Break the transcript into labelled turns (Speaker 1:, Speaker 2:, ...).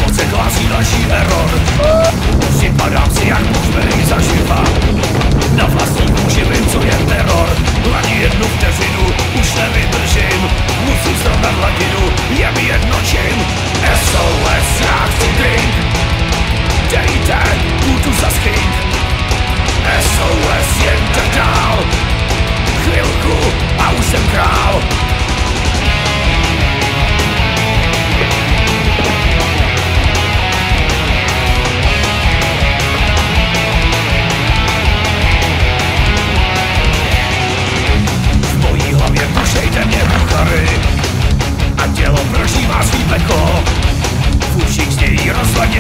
Speaker 1: Moc hlásí další error. Připadám si jak muž, který zažívá. Na vlastní kůži vím, co je teror. Ani jednu vteřinu už nevydržím. Musím srovnat hladinu, je mi jedno čím. SOS, já chci drink. Dejte, budu zaschýt. SOS, jen tak dál. Chvilku a už jsem král. Pušejte mě buchary a tělo prožívá svý peklo. Furt všichni rozladěný